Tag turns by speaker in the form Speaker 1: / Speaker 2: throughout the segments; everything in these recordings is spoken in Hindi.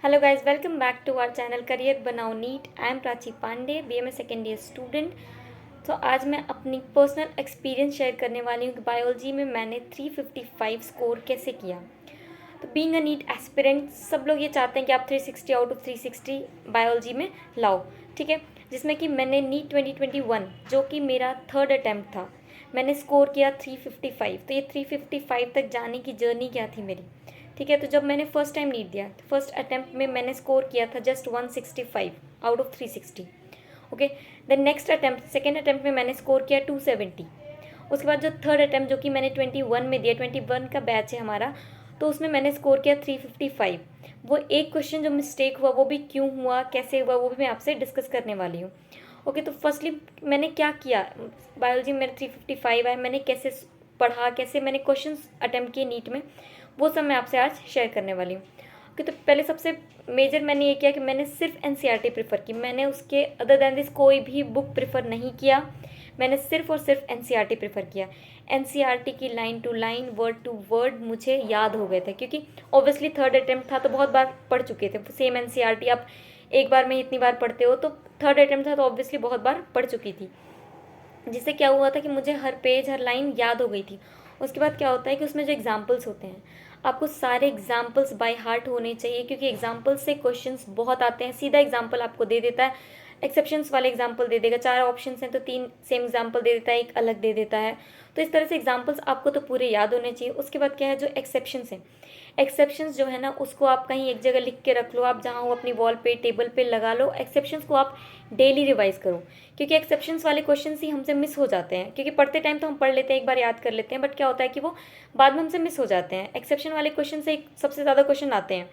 Speaker 1: Hello guys, welcome back to our channel career बनाओ NEET. I am Prachi Pandey, BMA second year student. तो आज मैं अपनी पर्सनल एक्सपीरियंस शेयर करने वाली हूँ कि बायोलॉजी में मैंने 355 स्कोर कैसे किया। तो बीइंग अ नीट एस्पिरेंट सब लोग ये चाहते हैं कि आप 360 आउट ऑफ 360 बायोलॉजी में लाओ, ठीक है। जिसमें कि मैंने नीट 2021 जो कि मेरा थर्ड अटैम्प्ट था, मैंने स्कोर किया 355। तो ये 355 तक जाने की जर्नी क्या थी मेरी, ठीक है। तो जब मैंने फर्स्ट टाइम नीट दिया, फर्स्ट अटैम्प्ट में मैंने स्कोर किया था just 165 out of 360। Okay, then next attempt second attempt में मैंने स्कोर किया 270। उसके बाद जो थर्ड अटैम्प्ट जो कि मैंने 21 में दिया, 21 का बैच है हमारा, तो उसमें मैंने स्कोर किया 355। वो एक क्वेश्चन जो मिस्टेक हुआ वो भी क्यों हुआ, कैसे हुआ, वो भी मैं आपसे डिस्कस करने वाली हूँ। ओके, तो फर्स्टली मैंने क्या किया, बायोलॉजी में मेरा 355 आया, मैंने कैसे पढ़ा, कैसे मैंने क्वेश्चन अटैम्प्ट किए नीट में, वो सब मैं आपसे आज शेयर करने वाली हूँ। ओके, तो पहले सबसे मेजर मैंने ये किया कि मैंने सिर्फ एनसीईआरटी प्रेफर की। मैंने उसके अदर दैन दिस कोई भी बुक प्रेफर नहीं किया, मैंने सिर्फ और सिर्फ एनसीईआरटी प्रेफर किया। एनसीईआरटी की line to line, word to word मुझे याद हो गए थे, क्योंकि ऑब्वियसली थर्ड अटैम्प्ट था तो बहुत बार पढ़ चुके थे सेम एनसीईआरटी। आप एक बार में इतनी बार पढ़ते हो, तो थर्ड अटैम्प्ट था तो ऑब्वियसली बहुत बार पढ़ चुकी थी। जिससे क्या हुआ था कि मुझे हर पेज हर लाइन याद हो गई थी। उसके बाद क्या होता है कि उसमें जो एग्जाम्पल्स होते हैं, आपको सारे एग्जाम्पल्स बाय हार्ट होने चाहिए, क्योंकि एग्जाम्पल्स से क्वेश्चंस बहुत आते हैं। सीधा एग्जाम्पल आपको दे देता है, एक्सेप्शंस वाले एग्जाम्पल दे देगा। 4 ऑप्शन हैं तो 3 सेम एग्जाम्पल दे देता है, एक अलग दे देता है। तो इस तरह से एग्जाम्पल्स आपको तो पूरे याद होने चाहिए। उसके बाद क्या है, जो एक्सेप्शंस हैं, एक्सेप्शंस जो है ना, उसको आप कहीं एक जगह लिख के रख लो, आप जहाँ हो अपनी वॉल पे टेबल पे लगा लो। एक्सेप्शंस को आप डेली रिवाइज करो, क्योंकि एक्सेप्शंस वाले क्वेश्चन ही हमसे मिस हो जाते हैं। क्योंकि पढ़ते टाइम तो हम पढ़ लेते हैं, एक बार याद कर लेते हैं, बट क्या होता है कि वो बाद में हमसे मिस हो जाते हैं। एक्सेप्शन वाले क्वेश्चन से सबसे ज़्यादा क्वेश्चन आते हैं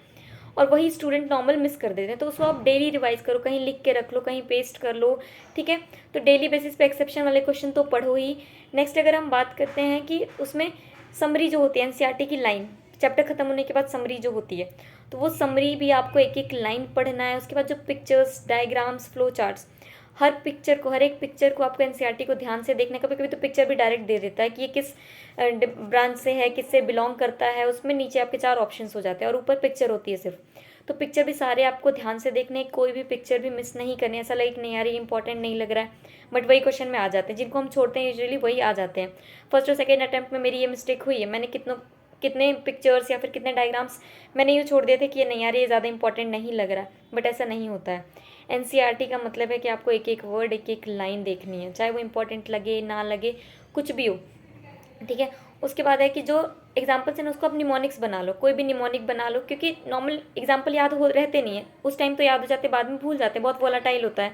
Speaker 1: और वही स्टूडेंट नॉर्मल मिस कर देते हैं। तो उसको आप डेली रिवाइज करो, कहीं लिख के रख लो, कहीं पेस्ट कर लो, ठीक है। तो डेली बेसिस पे एक्सेप्शन वाले क्वेश्चन तो पढ़ो ही। नेक्स्ट अगर हम बात करते हैं कि उसमें समरी जो होती है, एनसीईआरटी की लाइन, चैप्टर खत्म होने के बाद समरी जो होती है, तो वो समरी भी आपको एक एक लाइन पढ़ना है। उसके बाद जो पिक्चर्स, डायग्राम्स, फ्लो चार्ट्स, हर पिक्चर को, हर एक पिक्चर को आपको एनसीईआरटी को ध्यान से देखना। कभी कभी तो पिक्चर भी डायरेक्ट दे देता है कि ये किस ब्रांच से है, किससे बिलोंग करता है। उसमें नीचे आपके 4 ऑप्शंस हो जाते हैं और ऊपर पिक्चर होती है सिर्फ। तो पिक्चर भी सारे आपको ध्यान से देखने, कोई भी पिक्चर भी मिस नहीं करनी। ऐसा लाइक नहीं यार ये इंपॉर्टेंट नहीं लग रहा है, बट वही क्वेश्चन में आ जाते हैं जिनको हम छोड़ते हैं, यूजुअली वही आ जाते हैं। फर्स्ट और सेकेंड अटैम्प्ट में मेरी ये मिस्टेक हुई है, मैंने कितने पिक्चर्स या फिर कितने डायग्राम्स मैंने यूँ छोड़ दिए थे कि ये नहीं यार ये ज़्यादा इंपॉर्टेंट नहीं लग रहा, बट ऐसा नहीं होता है। एनसीईआरटी का मतलब है कि आपको एक एक वर्ड, एक एक लाइन देखनी है, चाहे वो इंपॉर्टेंट लगे ना लगे, कुछ भी हो, ठीक है। उसके बाद है कि जो एग्जाम्पल्स है ना, उसको आप निमोनिक्स बना लो, कोई भी निमोनिक बना लो, क्योंकि नॉर्मल एग्जाम्पल याद हो रहते नहीं है, उस टाइम तो याद हो जाते, बाद में भूल जाते, बहुत वोलाटाइल होता है।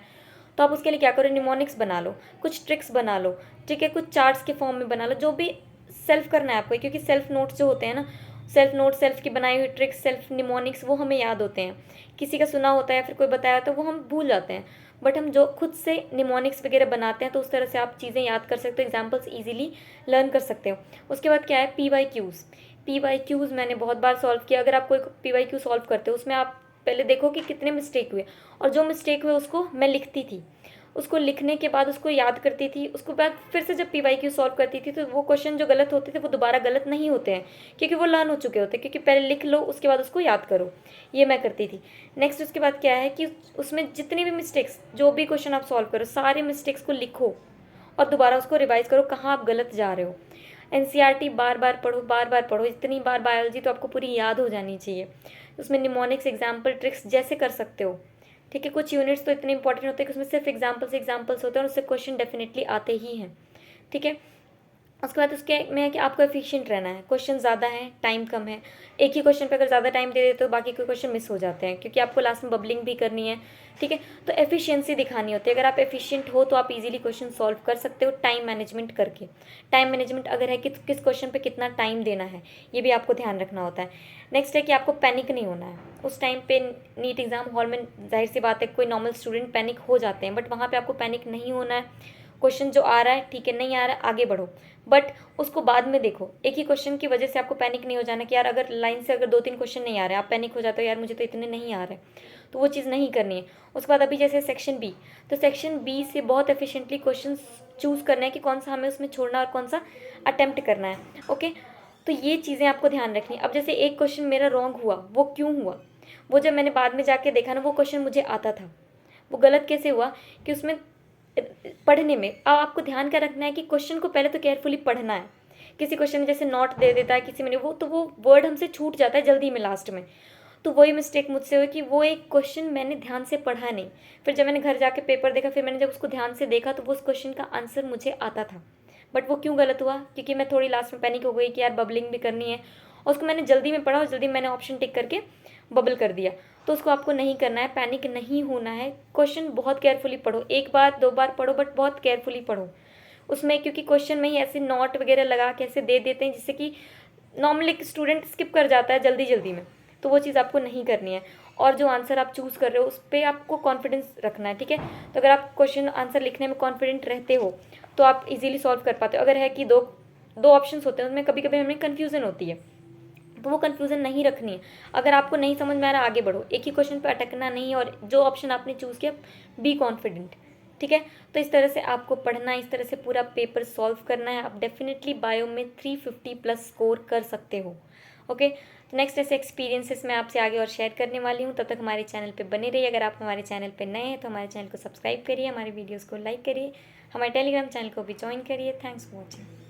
Speaker 1: तो आप उसके लिए क्या करो, निमोनिक्स बना लो, कुछ ट्रिक्स बना लो, ठीक है, कुछ चार्ट्स के फॉर्म में बना लो, जो भी सेल्फ करना है आपको, क्योंकि सेल्फ नोट्स जो होते हैं ना, सेल्फ नोट, सेल्फ की बनाई हुई ट्रिक्स, सेल्फ निमोनिक्स, वो हमें याद होते हैं। किसी का सुना होता है या फिर कोई बताया तो वो हम भूल जाते हैं, बट हम जो खुद से निमोनिक्स वगैरह बनाते हैं तो उस तरह से आप चीज़ें याद कर सकते हो, एग्जाम्पल्स ईजिली लर्न कर सकते हो। उसके बाद क्या है, पी वाई क्यूज़ मैंने बहुत बार सॉल्व किया। अगर आप कोई पी वाई क्यू सॉल्व करते हो, उसमें आप पहले देखो कि कितने मिस्टेक हुए, और जो मिस्टेक हुए उसको मैं लिखती थी, उसको लिखने के बाद उसको याद करती थी। उसके बाद फिर से जब पी वाई क्यू सॉल्व करती थी तो वो क्वेश्चन जो गलत होते थे वो दोबारा गलत नहीं होते हैं, क्योंकि वो लर्न हो चुके होते हैं। क्योंकि पहले लिख लो, उसके बाद उसको याद करो, ये मैं करती थी। नेक्स्ट उसके बाद क्या है कि उसमें जितनी भी मिस्टेक्स, जो भी क्वेश्चन आप सॉल्व करो, सारे मिस्टेक्स को लिखो और दोबारा उसको रिवाइज करो, कहाँ आप गलत जा रहे हो। एनसीईआरटी बार बार पढ़ो, बार बार पढ़ो, इतनी बार बायोलॉजी तो आपको पूरी याद हो जानी चाहिए। उसमें निमोनिक्स, एग्जाम्पल, ट्रिक्स जैसे कर सकते हो, ठीक है। कुछ यूनिट्स तो इतने इंपॉर्टेंट होते हैं कि उसमें सिर्फ एग्जाम्पल्स होते हैं और उससे क्वेश्चन डेफिनेटली आते ही हैं, ठीक है। उसके बाद उसके में है कि आपको एफिशिएंट रहना है, क्वेश्चन ज़्यादा है, टाइम कम है। एक ही क्वेश्चन पे अगर ज़्यादा टाइम दे देते हो, बाकी कोई क्वेश्चन मिस हो जाते हैं, क्योंकि आपको लास्ट में बबलिंग भी करनी है, ठीक है। तो एफिशिएंसी दिखानी होती है। अगर आप एफिशिएंट हो तो आप इजीली क्वेश्चन सॉल्व कर सकते हो टाइम मैनेजमेंट करके। टाइम मैनेजमेंट अगर है कि किस क्वेश्चन पे कितना टाइम देना है, ये भी आपको ध्यान रखना होता है। नेक्स्ट है कि आपको पैनिक नहीं होना है। उस टाइम पे नीट एग्जाम हॉल में जाहिर सी बात है कोई नॉर्मल स्टूडेंट पैनिक हो जाते हैं, बट वहाँ पे आपको पैनिक नहीं होना है। क्वेश्चन जो आ रहा है, ठीक है, नहीं आ रहा है, आगे बढ़ो, बट उसको बाद में देखो। एक ही क्वेश्चन की वजह से आपको पैनिक नहीं हो जाना कि यार अगर लाइन से अगर 2-3 क्वेश्चन नहीं आ रहे, आप पैनिक हो जाते हो, यार मुझे तो इतने नहीं आ रहे, तो वो चीज़ नहीं करनी है। उसके बाद अभी जैसे सेक्शन बी, तो सेक्शन बी से बहुत एफिशिएंटली क्वेश्चन चूज़ करना है कि कौन सा हमें उसमें छोड़ना और कौन सा अटेम्प्ट करना है, ओके। तो ये चीज़ें आपको ध्यान रखनी है। अब जैसे एक क्वेश्चन मेरा रॉन्ग हुआ, वो क्यों हुआ, वो जब मैंने बाद में जाके देखा ना, वो क्वेश्चन मुझे आता था। वो गलत कैसे हुआ कि उसमें पढ़ने में अब आपको ध्यान क्या रखना है कि क्वेश्चन को पहले तो केयरफुली पढ़ना है। किसी क्वेश्चन में जैसे नॉट दे देता है, किसी में नहीं, वो तो वो वर्ड हमसे छूट जाता है जल्दी में लास्ट में। तो वही मिस्टेक मुझसे हुई कि वो एक क्वेश्चन मैंने ध्यान से पढ़ा नहीं। फिर जब मैंने घर जाके पेपर देखा, फिर मैंने जब उसको ध्यान से देखा, तो वो उस क्वेश्चन का आंसर मुझे आता था। बट वो क्यों गलत हुआ, क्योंकि मैं थोड़ी लास्ट में पैनिक हो गई कि यार बबलिंग भी करनी है, और उसको मैंने जल्दी में पढ़ा और जल्दी मैंने ऑप्शन टिक करके बबल कर दिया। तो उसको आपको नहीं करना है, पैनिक नहीं होना है। क्वेश्चन बहुत केयरफुली पढ़ो, एक बार दो बार पढ़ो, बट बहुत केयरफुली पढ़ो उसमें, क्योंकि क्वेश्चन में ही ऐसे नॉट वगैरह लगा के ऐसे दे देते हैं जिससे कि नॉर्मली एक स्टूडेंट स्किप कर जाता है जल्दी जल्दी में। तो वो चीज़ आपको नहीं करनी है। और जो आंसर आप चूज़ कर रहे हो उस पर आपको कॉन्फिडेंस रखना है, ठीक है। तो अगर आप क्वेश्चन आंसर लिखने में कॉन्फिडेंट रहते हो तो आप इजीली सॉल्व कर पाते हो। अगर है कि दो दो ऑप्शंस होते हैं, उनमें कभी कभी हमें कन्फ्यूज़न होती है, तो वो कन्फ्यूज़न नहीं रखनी है। अगर आपको नहीं समझ में आ रहा, आगे बढ़ो, एक ही क्वेश्चन पे अटकना नहीं है, और जो ऑप्शन आपने चूज़ किया बी कॉन्फिडेंट, ठीक है। तो इस तरह से आपको पढ़ना है, इस तरह से पूरा पेपर सॉल्व करना है। आप डेफिनेटली बायो में 350 प्लस स्कोर कर सकते हो। ओके, तो नेक्स्ट ऐसे एक्सपीरियंसेस मैं आपसे आगे और शेयर करने वाली हूँ। तब तक हमारे चैनल पे बने रहिए। अगर आप हमारे चैनल पे नए हैं तो हमारे चैनल को सब्सक्राइब करिए, हमारे वीडियोज़ को लाइक करिए, हमारे टेलीग्राम चैनल को भी ज्वाइन करिए। Thanks for watching.